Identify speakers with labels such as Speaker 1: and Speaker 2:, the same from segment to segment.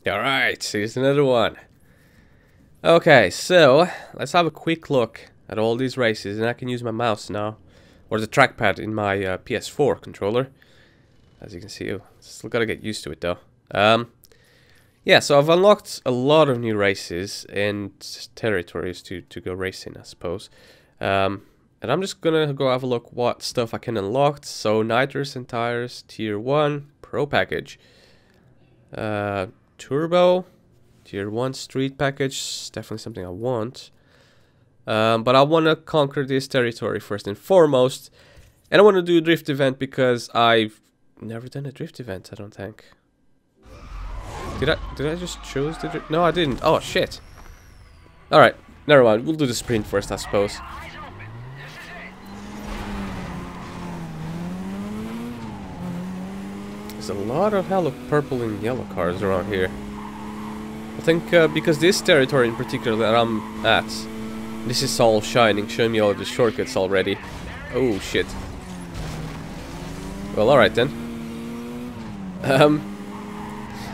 Speaker 1: Alright, here's another one. Okay, so let's have a quick look at all these races, and I can use my mouse now, or the trackpad in my PS4 controller. As you can see, still gotta get used to it though. Yeah, so I've unlocked a lot of new races and territories to go racing, I suppose. And I'm just gonna go have a look what stuff I can unlock. So nitrous and tires, tier 1, pro package. Turbo, tier 1 street package, definitely something I want. But I want to conquer this territory first and foremost. And I want to do a drift event because I've never done a drift event, I don't think. Did I just choose the drift? No, I didn't. Oh, shit. Alright, never mind. We'll do the sprint first, I suppose. There's a lot of hella purple and yellow cars around here. I think because this territory in particular that I'm at, this is all shining, showing me all the shortcuts already. Oh shit. Well, alright then.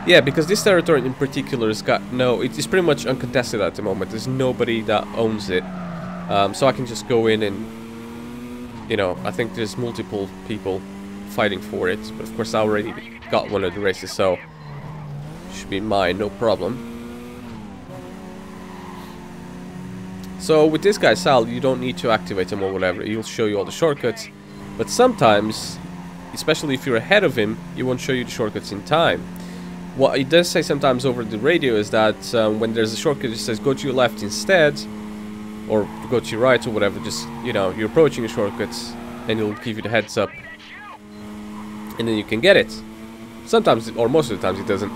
Speaker 1: Yeah, because this territory in particular has got it's pretty much uncontested at the moment. There's nobody that owns it. So I can just go in and, you know, I think there's multiple people fighting for it. But of course I already got one of the races, so should be mine, no problem. So with this guy Sal, you don't need to activate him or whatever. He'll show you all the shortcuts. But sometimes, especially if you're ahead of him, he won't show you the shortcuts in time. What he does say sometimes over the radio is that when there's a shortcut, it says go to your left instead, or go to your right or whatever. Just, you know, you're approaching the shortcuts, and he'll give you the heads up, and then you can get it. Sometimes, or most of the times, it doesn't.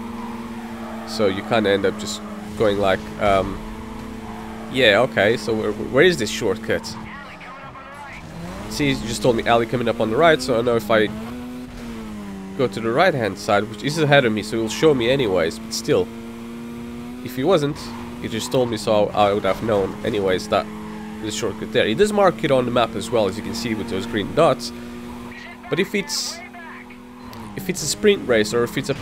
Speaker 1: So you kind of end up just going like, yeah, okay. So where is this shortcut? See, you just told me alley coming up on the right, so I know if I go to the right hand side, which is ahead of me, so he'll show me anyways, but still, if he wasn't, he just told me, so I would have known anyways that there's a shortcut there. He does mark it on the map as well, as you can see with those green dots. But if it's a sprint race, or if it's a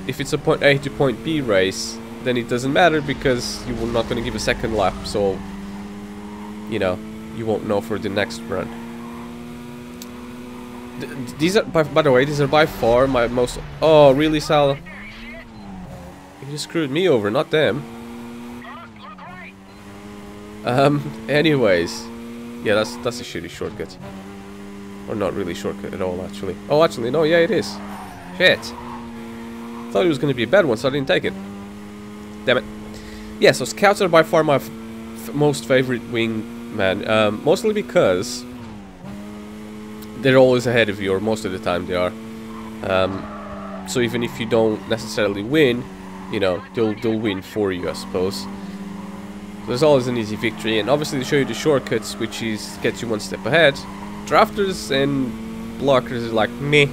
Speaker 1: if it's a point A to point B race, then it doesn't matter because you're not going to give a second lap, so you know, you won't know for the next run. These are, by the way, these are by far my most... Oh, really, Sal? You just screwed me over, not them. Anyways. Yeah, that's a shitty shortcut. Or not really shortcut at all, actually. Oh, actually, no, yeah, it is. Shit. Thought it was going to be a bad one, so I didn't take it. Damn it. Yeah, so scouts are by far my most favorite wingman. Mostly because they're always ahead of you, or most of the time they are. So even if you don't necessarily win, you know, they'll win for you, I suppose. There's always an easy victory, and obviously they show you the shortcuts, which is gets you one step ahead. Drafters and blockers is like meh,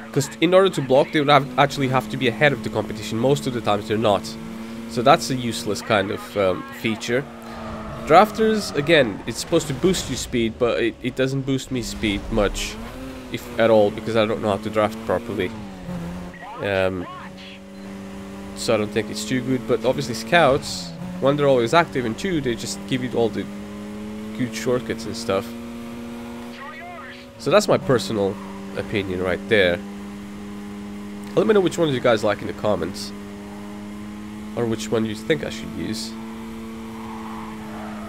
Speaker 1: because in order to block, they would actually have to be ahead of the competition. Most of the times they're not, so that's a useless kind of feature. Drafters, again, it's supposed to boost you speed, but it doesn't boost me speed much, if at all, because I don't know how to draft properly. So I don't think it's too good. But obviously scouts, one, they're always active, and two, they just give you all the good shortcuts and stuff. So that's my personal opinion right there. Let me know which ones you guys like in the comments, or which one you think I should use.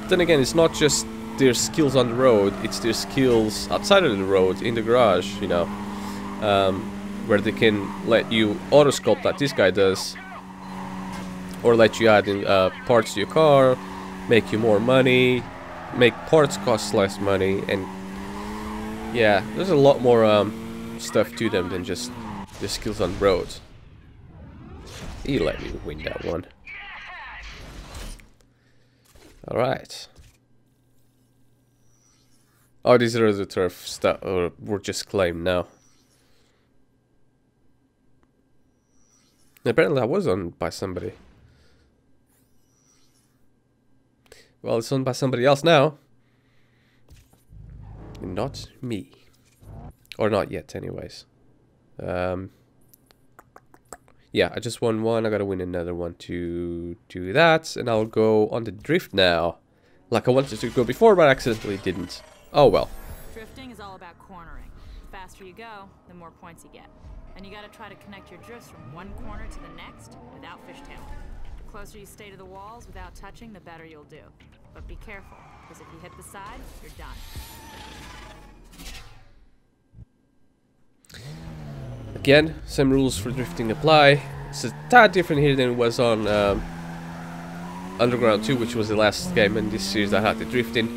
Speaker 1: Then again, it's not just their skills on the road, it's their skills outside of the road, in the garage, you know, where they can let you autosculpt like this guy does, or let you add in parts to your car, make you more money, make parts cost less money, and yeah, there's a lot more stuff to them than just the skills on the road. He let me win that one. Alright. Oh, these are the turf stuff, or were just claimed now. Apparently I was owned by somebody. Well, it's owned by somebody else now. Not me. Or not yet, anyways. Yeah, I just won one. I gotta win another one to do that. And I'll go on the drift now. Like I wanted to go before, but I accidentally didn't. Oh well.
Speaker 2: Drifting is all about cornering. The faster you go, the more points you get. And you gotta try to connect your drifts from one corner to the next without fishtailing. The closer you stay to the walls without touching, the better you'll do. But be careful, because if you hit the side, you're done.
Speaker 1: Again, same rules for drifting apply. It's a tad different here than it was on Underground 2, which was the last game in this series that had the drifting.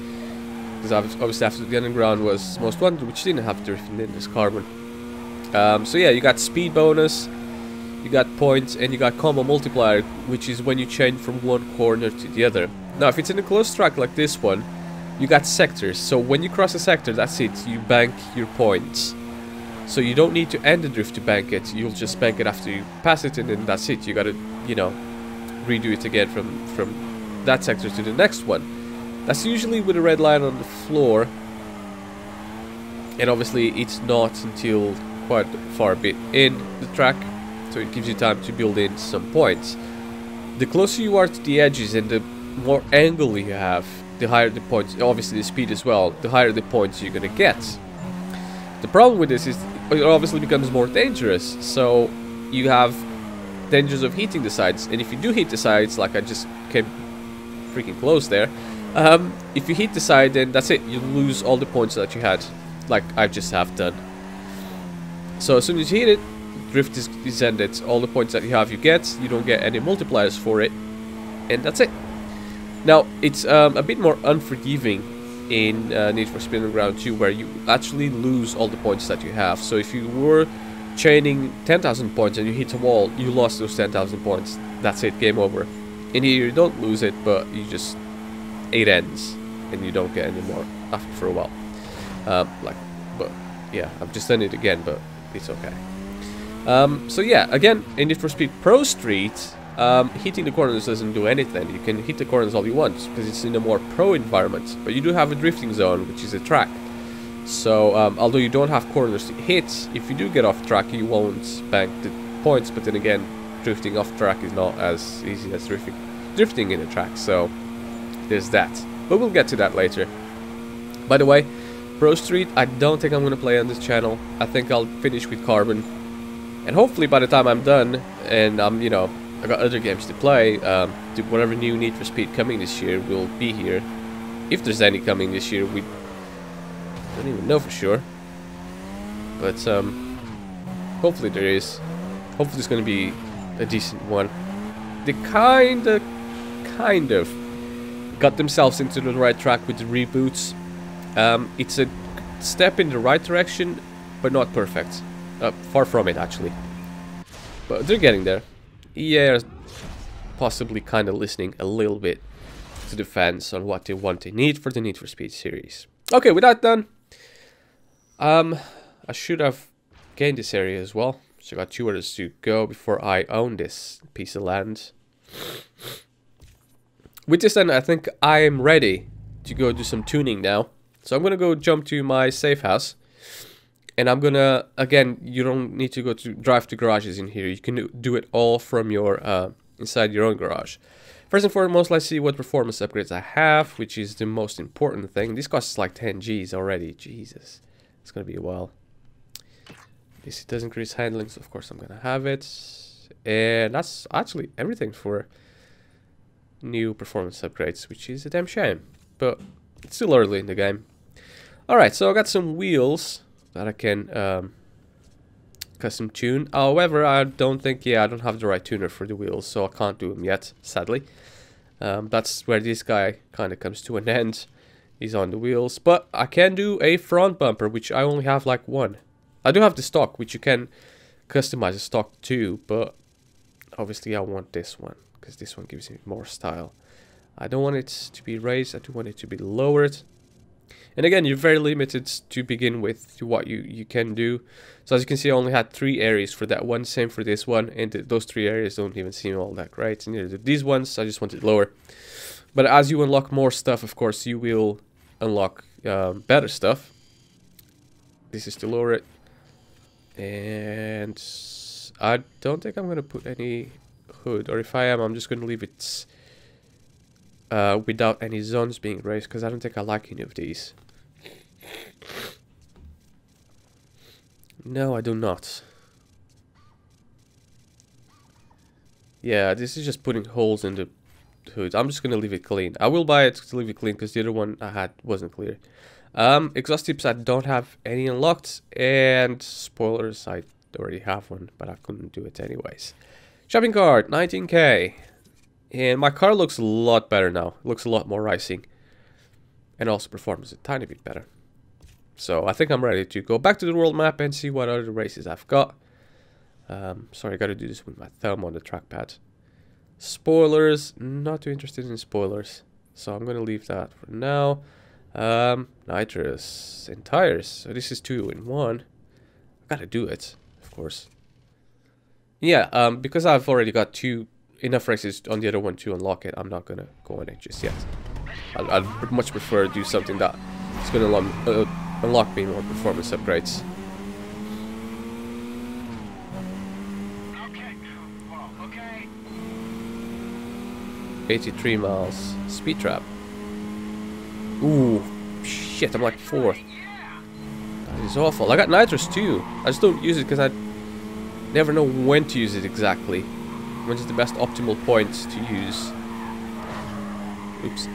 Speaker 1: Because obviously after the Underground was Most Wanted, which didn't have drifting, then there's Carbon. So yeah, you got speed bonus, you got points, and you got combo multiplier, which is when you change from one corner to the other. Now if it's in a close track like this one, you got sectors. So when you cross a sector, that's it, you bank your points. So you don't need to end the drift to bank it, you'll just bank it after you pass it, and then that's it. You gotta, you know, redo it again from that sector to the next one. That's usually with a red line on the floor, and obviously it's not until quite far a bit in the track, so it gives you time to build in some points. The closer you are to the edges and the more angle you have, the higher the points, obviously the speed as well, the higher the points you're gonna get. The problem with this is it obviously becomes more dangerous, so you have dangers of hitting the sides, and if you do hit the sides, like I just came freaking close there, if you hit the side, then that's it, you lose all the points that you had, like I just have done. So as soon as you hit it, drift is ended, all the points that you have you get, you don't get any multipliers for it, and that's it. Now, it's a bit more unforgiving in Need for Speed Underground 2, where you actually lose all the points that you have. So if you were chaining 10,000 points and you hit a wall, you lost those 10,000 points. That's it, game over. In here you don't lose it, but you just, it ends and you don't get any more after for a while. But yeah, I've just done it again, but it's okay. So yeah, again, in Need for Speed Pro Street, hitting the corners doesn't do anything. You can hit the corners all you want because it's in a more pro environment, but you do have a drifting zone, which is a track. So although you don't have corners to hit, if you do get off track, you won't bank the points. But then again, drifting off track is not as easy as drifting in a track, so there's that. But we'll get to that later. By the way, Pro Street, I don't think I'm going to play on this channel. I think I'll finish with Carbon, and hopefully by the time I'm done and I'm, you know, I got other games to play, whatever new Need for Speed coming this year will be here. If there's any coming this year, we don't even know for sure. But hopefully there is. Hopefully it's going to be a decent one. They kind of got themselves into the right track with the reboots. It's a step in the right direction, but not perfect. Far from it, actually. But they're getting there. EA is possibly kind of listening a little bit to the fans on what they want and need for the Need for Speed series. Okay, with that done, I should have gained this area as well. So I got 2 others to go before I own this piece of land. With this then, I think I am ready to go do some tuning now. So I'm gonna go jump to my safe house. And I'm gonna, again, you don't need to go to drive to garages in here. You can do it all from your, inside your own garage. First and foremost, let's see what performance upgrades I have, which is the most important thing. This costs like 10 Gs already. Jesus, it's gonna be a while. This does increase handling, so of course I'm gonna have it. And that's actually everything for new performance upgrades, which is a damn shame. But it's still early in the game. Alright, so I got some wheels that I can custom tune. However, I don't think, I don't have the right tuner for the wheels, so I can't do them yet, sadly. That's where this guy kind of comes to an end. He's on the wheels, but I can do a front bumper, which I only have like one. I do have the stock, which you can customize the stock too, but obviously I want this one, because this one gives me more style. I don't want it to be raised, I do want it to be lowered. And again, you're very limited to begin with to what you can do. So as you can see, I only had 3 areas for that one, same for this one, and those 3 areas don't even seem all that great. And neither do these ones, I just want it lower. But as you unlock more stuff, of course, you will unlock better stuff. This is to lower it. And I don't think I'm gonna put any hood, or if I am, I'm just gonna leave it without any zones being raised, because I don't think I like any of these. No, I do not. Yeah, this is just putting holes in the hood. I'm just gonna leave it clean. I will buy it to leave it clean because the other one I had wasn't clear. Exhaust tips, I don't have any unlocked, and spoilers, I already have one, but I couldn't do it anyways. Shopping cart, 19k, and my car looks a lot better now. It looks a lot more racing, and also performs a tiny bit better. So I think I'm ready to go back to the world map and see what other races I've got. Sorry, I gotta do this with my thumb on the trackpad. Spoilers, not too interested in spoilers, so I'm gonna leave that for now. Nitrous and tires, so this is 2 in 1. I gotta do it, of course. Yeah, because I've already got enough races on the other one to unlock it, I'm not gonna go on it just yet. I'd much prefer to do something that is gonna unlock me more performance upgrades. 83 miles. Speed trap. Ooh, shit, I'm like 4th. That is awful. I got nitrous too. I just don't use it because I never know when to use it exactly. When's the best optimal point to use. Oops.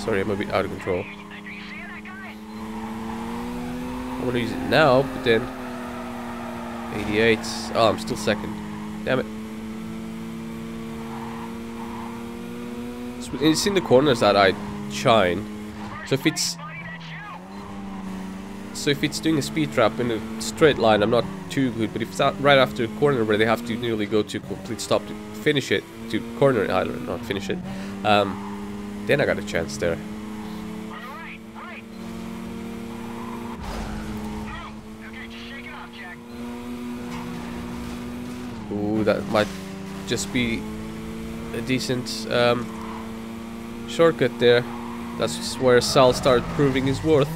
Speaker 1: Sorry, I'm a bit out of control. I want to use it now, but then 88. Oh, I'm still 2nd. Damn it. It's in the corners that I shine. So if it's doing a speed trap in a straight line, I'm not too good. But if it's right after a corner where they have to nearly go to complete stop to finish it, to corner it, I don't know, not finish it, then I got a chance there. Ooh, that might just be a decent shortcut there. That's where Sal started proving his worth.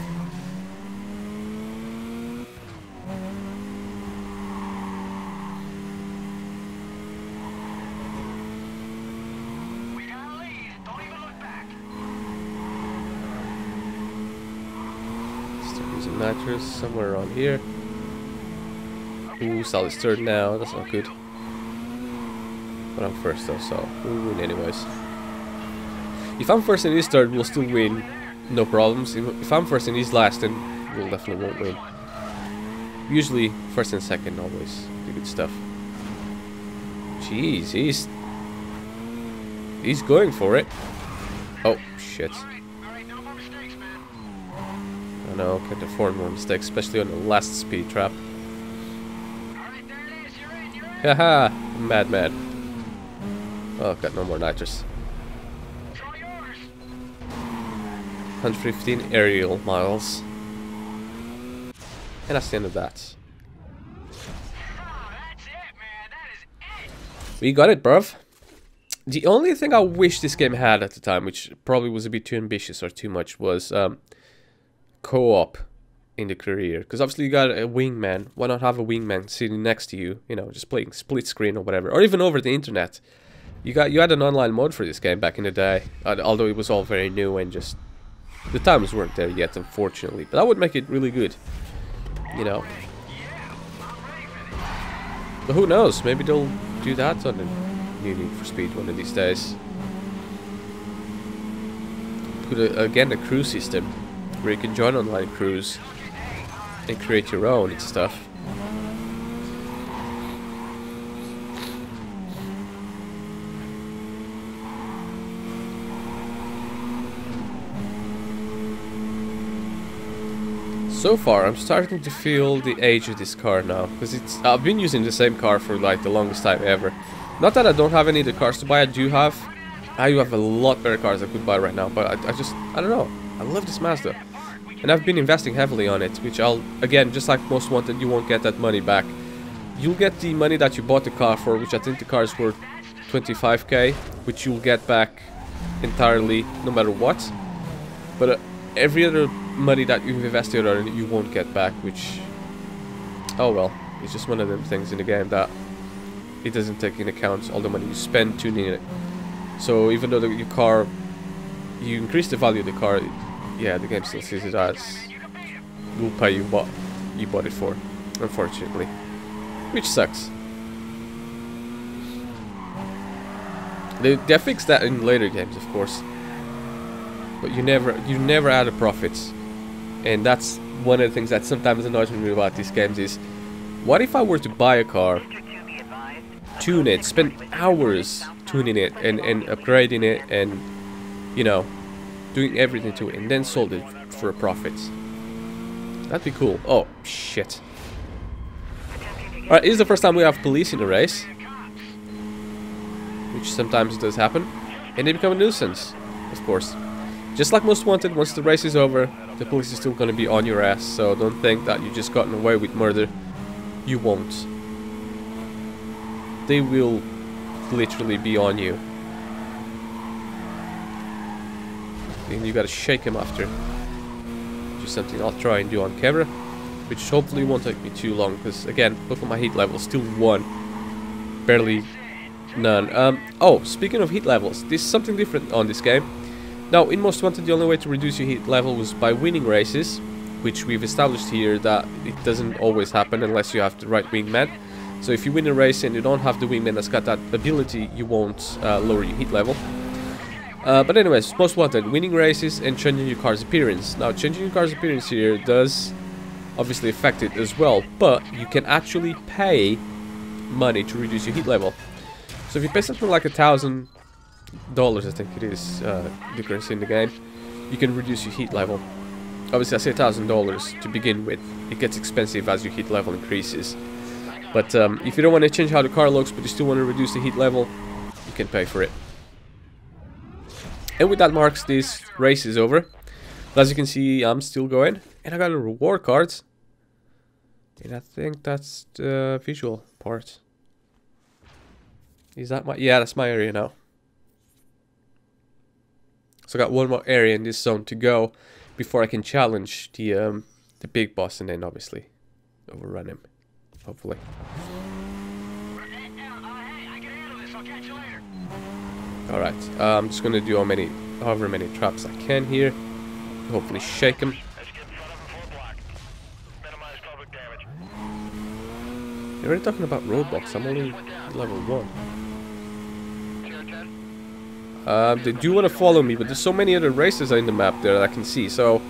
Speaker 3: We got a lead. Don't even look back.
Speaker 1: Start using nitrous somewhere around here. Ooh, Sal is 3rd now. That's not good. But I'm 1st though, so we'll win anyways. If I'm 1st and he's 3rd, we'll still win. No problems. If I'm 1st and he's last, then we'll definitely won't win. Usually 1st and 2nd always do good stuff. Jeez, he's going for it. Oh shit. I know, can't afford more mistakes, especially on the last speed trap. Haha, mad. Oh, got no more nitrous. 115 aerial miles. And that's the end of that. We got it, bruv. The only thing I wish this game had at the time, which probably was a bit too ambitious or too much, was co-op in the career. Because obviously you got a wingman. Why not have a wingman sitting next to you? You know, just playing split screen or whatever. Or even over the internet. You had an online mode for this game back in the day. Although it was all very new and just... the times weren't there yet, unfortunately. But that would make it really good. You know. But who knows? Maybe they'll do that on the new Need for Speed one of these days. Put again a crew system where you can join online crews and create your own and stuff. So far, I'm starting to feel the age of this car now, because I've been using the same car for like the longest time ever. Not that I don't have any of the cars to buy, I do have a lot better cars I could buy right now, but I don't know, I love this Mazda. And I've been investing heavily on it, which again, just like Most Wanted, you won't get that money back. You'll get the money that you bought the car for, which I think the car is worth 25k, which you'll get back entirely, no matter what. But every other money that you've invested on it, you won't get back, which, oh well, it's just one of them things in the game that it doesn't take into account all the money you spend tuning it. So even though your car, you increase the value of the car, yeah, the game still sees it as will pay you what you bought it for, unfortunately, which sucks. They fixed that in later games, of course, but you never add a profit, and that's one of the things that sometimes annoys me about these games is, what if I were to buy a car, tune it, spend hours tuning it and upgrading it and, you know, doing everything to it, and then sold it for a profit? That'd be cool. Oh, shit. Alright, this is the first time we have police in a race, which sometimes does happen, and they become a nuisance, of course. Just like Most Wanted, once the race is over, the police is still going to be on your ass, so don't think that you just gotten away with murder. You won't. They will literally be on you. And you gotta shake them after. Which is something I'll try and do on camera, which hopefully won't take me too long, because again, look at my heat level, still 1. Barely none. Oh, speaking of heat levels, there's something different on this game. Now, in Most Wanted, the only way to reduce your heat level was by winning races, which we've established here that it doesn't always happen unless you have the right wingman. So if you win a race and you don't have the wingman that's got that ability, you won't lower your heat level. But anyways, Most Wanted, winning races and changing your car's appearance. Now, changing your car's appearance here does obviously affect it as well, but you can actually pay money to reduce your heat level. So if you pay something like $1,000, I think it is, the currency in the game, you can reduce your heat level. Obviously, I say $1,000 to begin with. It gets expensive as your heat level increases. But if you don't want to change how the car looks, but you still want to reduce the heat level, you can pay for it. And with that marks this race is over. But as you can see, I'm still going, and I got a reward card. And I think that's the visual part. Is that my... yeah, that's my area now. So I got one more area in this zone to go before I can challenge the big boss, and then obviously overrun him. Hopefully. Alright, I'm just gonna do however many traps I can here. Hopefully shake him. You're already talking about roadblocks. I'm only level 1. They do want to follow me, but there's so many other races in the map there that I can see. So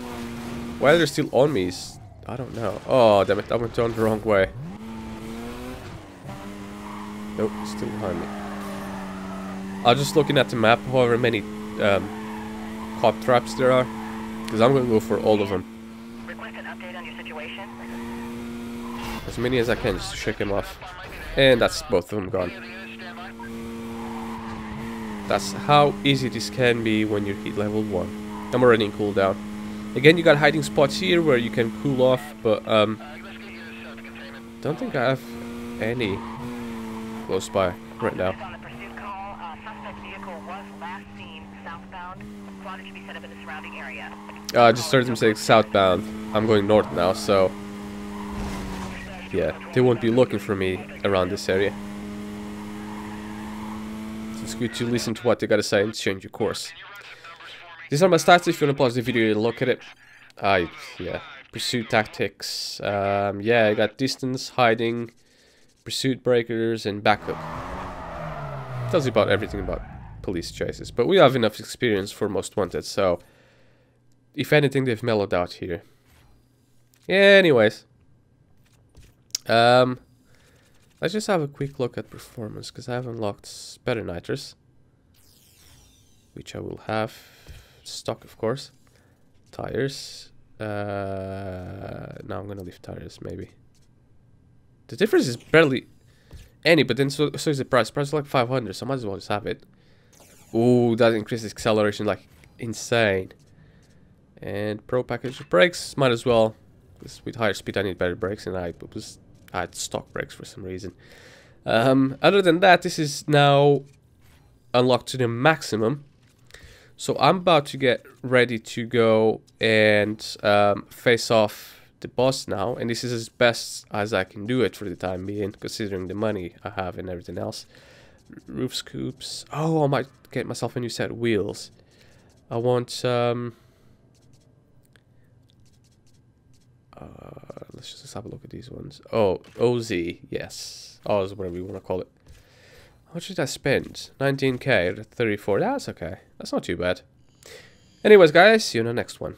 Speaker 1: why they're still on me is, I don't know. Oh, damn it, I went down the wrong way. Nope, still behind me. I'm just looking at the map, however many cop traps there are, because I'm going to go for all of them.
Speaker 3: Request an update on your situation.
Speaker 1: As many as I can, just to shake them off. And that's both of them gone. That's how easy this can be when you're heat level 1. I'm already in cooldown. Again, you got hiding spots here where you can cool off, but don't think I have any close by right now.
Speaker 3: On the pursuit call, suspect vehicle was last seen southbound. Squad should be set up in the surrounding area.
Speaker 1: I just started to say southbound. I'm going north now, so yeah, they won't be looking for me around this area. So it's good to listen to what they gotta say and change your course. These are my stats if you want to pause the video and look at it. Yeah, pursuit tactics. Yeah, I got distance, hiding, pursuit breakers, and backup. Tells you about everything about police chases, but we have enough experience for Most Wanted, so if anything, they've mellowed out here. Yeah, anyways, let's just have a quick look at performance, because I have unlocked better nitros, which I will have stock, of course. Tires. Now I'm gonna leave tires, maybe. The difference is barely any, but then so is the price. Price is like 500, so I might as well just have it. Ooh, that increases acceleration like insane. And pro package of brakes, might as well. Because with higher speed I need better brakes, and I had stock brakes for some reason. Other than that, this is now unlocked to the maximum. So I'm about to get ready to go and face off the boss now, and this is as best as I can do it for the time being, considering the money I have and everything else. Roof scoops. Oh, I might get myself a new set of wheels. I want let's just have a look at these ones. Oh, OZ, yes. Oz, whatever you want to call it. How much did I spend? 19k, 34. That's okay. That's not too bad. Anyways, guys, see you in the next one.